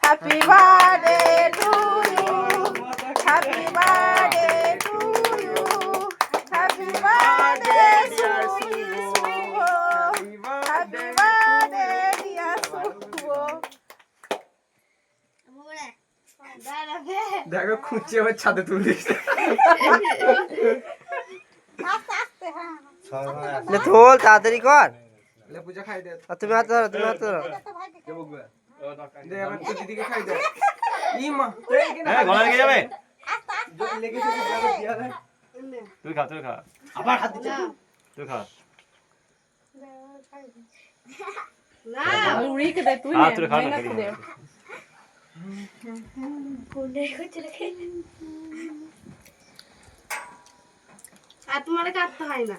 Happy birthday to you, happy birthday to you, happy birthday to you, happy birthday dear Shubho. দেখো খুঁজছে আবার ছাদে তুলে দিচ্ছে তোল তাড়াতাড়ি কর। লে পূজা খাই দে আর তুমি হাত ধরো, তুমি হাত ধরো। দে আবার তো দিদিকে খাই দে ই মা গলা লেগে যাবে। যদি লেগেছে তো আবার দিয়া দে তুই খা আবার হাত দিচ্ছে তুই খা উড়িয়ে দে তুই তুই খা না দে। আর তোমার কাটতে হয় না।